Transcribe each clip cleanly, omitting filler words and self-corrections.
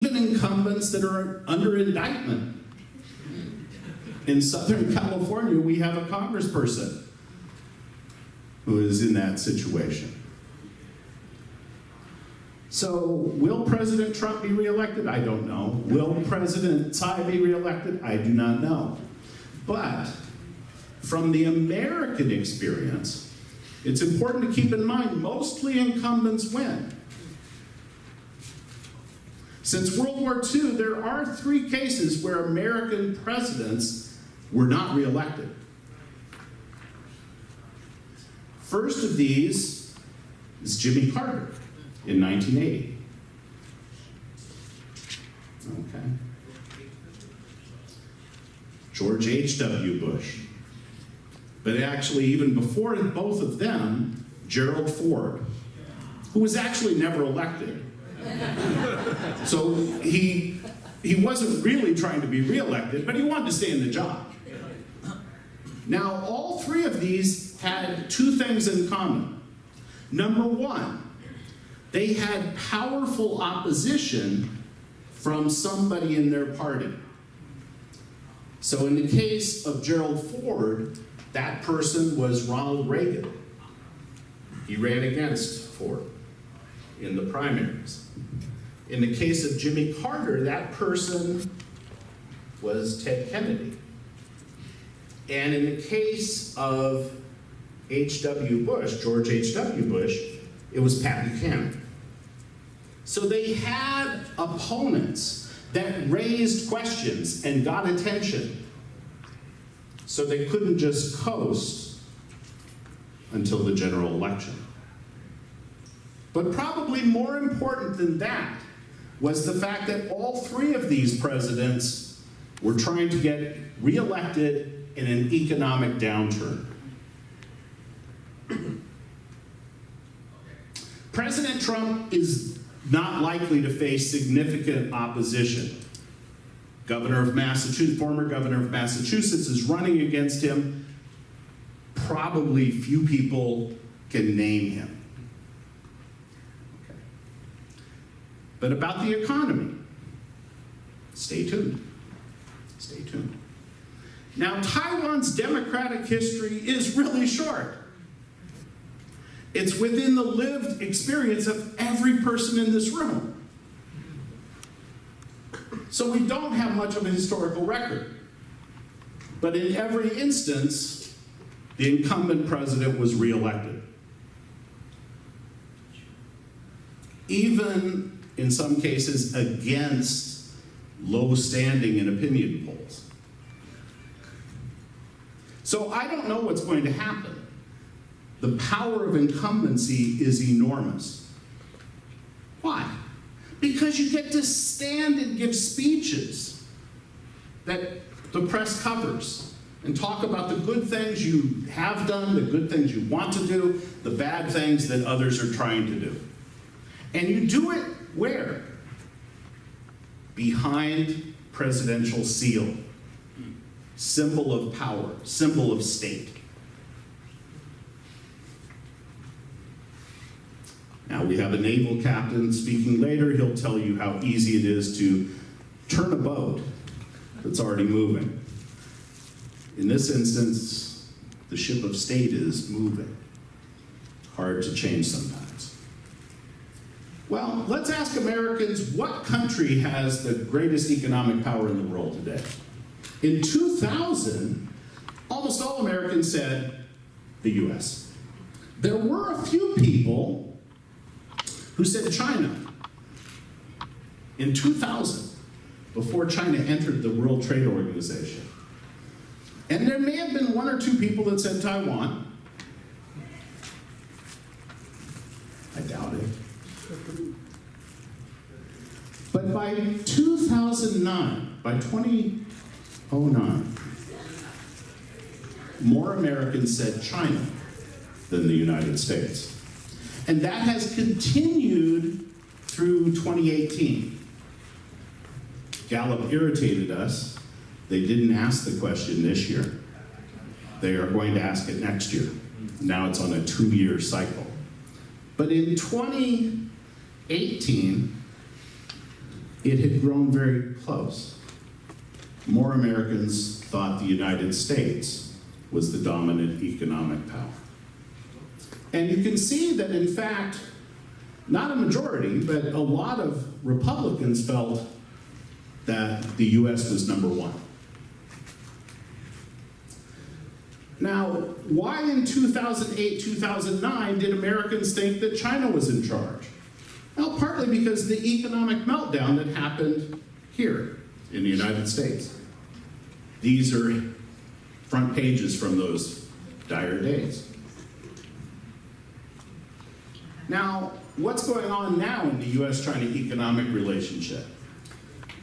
even incumbents that are under indictment. In Southern California, we have a congressperson who is in that situation. So, will President Trump be reelected? I don't know. Will President Tsai be reelected? I do not know. But from the American experience, it's important to keep in mind mostly incumbents win. Since World War II, there are 3 cases where American presidents were not reelected. First of these is Jimmy Carter in 1980. Okay. George H.W. Bush. But actually, even before both of them, Gerald Ford, who was actually never elected. So he wasn't really trying to be reelected, but he wanted to stay in the job. Now, all 3 of these had 2 things in common. Number 1, they had powerful opposition from somebody in their party. So in the case of Gerald Ford, that person was Ronald Reagan. He ran against Ford in the primaries. In the case of Jimmy Carter, that person was Ted Kennedy. And in the case of H.W. Bush, George H.W. Bush, it was Pat Buchanan. So they had opponents that raised questions and got attention. So they couldn't just coast until the general election. But probably more important than that was the fact that all 3 of these presidents were trying to get reelected in an economic downturn. President Trump is not likely to face significant opposition. Former governor of Massachusetts is running against him. Probably few people can name him. Okay. But about the economy, stay tuned. Stay tuned. Now, Taiwan's democratic history is really short. It's within the lived experience of every person in this room. So we don't have much of a historical record. But in every instance, the incumbent president was reelected. Even in some cases against low standing in opinion polls. So I don't know what's going to happen. The power of incumbency is enormous. Why? Because you get to stand and give speeches that the press covers and talk about the good things you have done, the good things you want to do, the bad things that others are trying to do. And you do it where? Behind presidential seal. Symbol of power, symbol of state. Now we have a naval captain speaking later. He'll tell you how easy it is to turn a boat that's already moving. In this instance, the ship of state is moving. Hard to change sometimes. Well, let's ask Americans, what country has the greatest economic power in the world today? In 2000, almost all Americans said the US. There were a few people who said China. In 2000, before China entered the World Trade Organization. And there may have been 1 or 2 people that said Taiwan. I doubt it. But by 2009, by 2009, more Americans said China than the United States. And that has continued through 2018. Gallup irritated us. They didn't ask the question this year. They are going to ask it next year. Now it's on a 2-year cycle. But in 2018, it had grown very close. More Americans thought the United States was the dominant economic power. And you can see that, in fact, not a majority, but a lot of Republicans felt that the US was number one. Now, why in 2008, 2009 did Americans think that China was in charge? Well, partly because of the economic meltdown that happened here in the United States. These are front pages from those dire days. Now, what's going on now in the US-China economic relationship?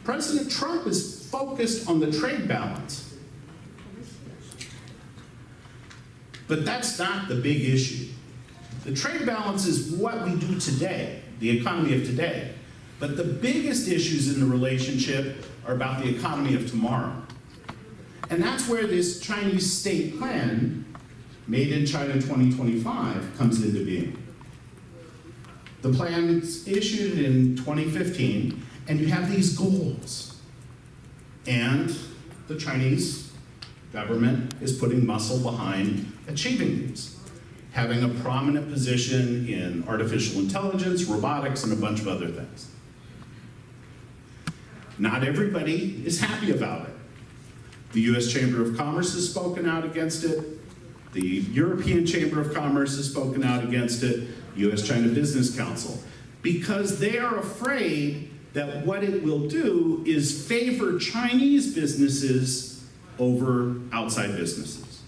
President Trump is focused on the trade balance. But that's not the big issue. The trade balance is what we do today, the economy of today. But the biggest issues in the relationship are about the economy of tomorrow. And that's where this Chinese state plan, Made in China 2025, comes into being. The plan's issued in 2015, and you have these goals. And the Chinese government is putting muscle behind achieving these, having a prominent position in artificial intelligence, robotics, and a bunch of other things. Not everybody is happy about it. The US Chamber of Commerce has spoken out against it. The European Chamber of Commerce has spoken out against it. US-China Business Council, because they are afraid that what it will do is favor Chinese businesses over outside businesses.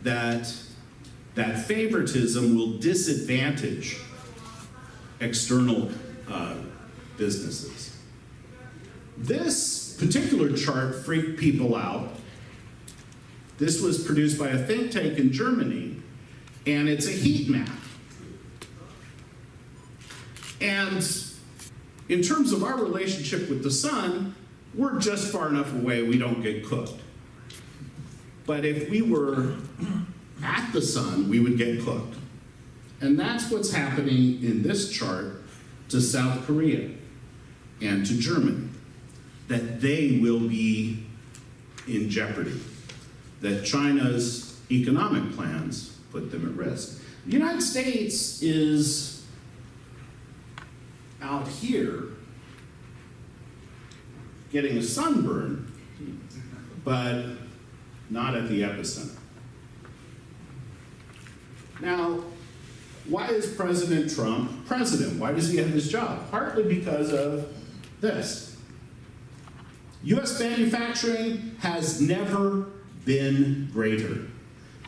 That favoritism will disadvantage external businesses. This particular chart freaked people out. This was produced by a think tank in Germany, and it's a heat map. And in terms of our relationship with the sun, we're just far enough away we don't get cooked. But if we were at the sun, we would get cooked. And that's what's happening in this chart to South Korea and to Germany, that they will be in jeopardy, that China's economic plans put them at risk. The United States is out here getting a sunburn, but not at the epicenter. Now, why is President Trump president? Why does he have this job? Partly because of this. US manufacturing has never been greater.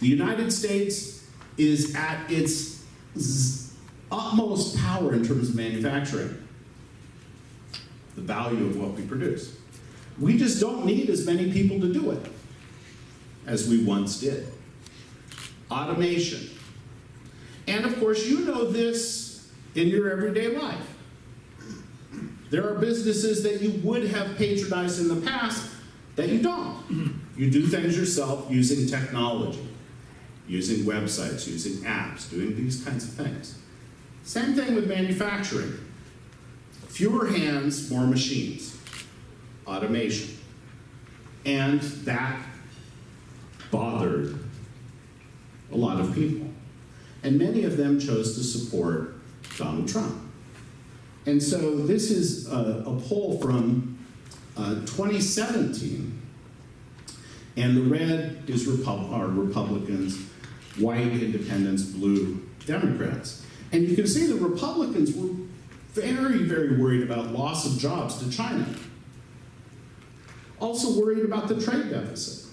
The United States is at its utmost power in terms of manufacturing, the value of what we produce. We just don't need as many people to do it as we once did. Automation. And of course, you know this in your everyday life. There are businesses that you would have patronized in the past that you don't. You do things yourself using technology, using websites, using apps, doing these kinds of things. Same thing with manufacturing. Fewer hands, more machines. Automation. And that bothered a lot of people. And many of them chose to support Donald Trump. And so this is a poll from 2017. And the red is Republicans, white independents, blue Democrats. And you can see the Republicans were very, very worried about loss of jobs to China. Also worried about the trade deficit.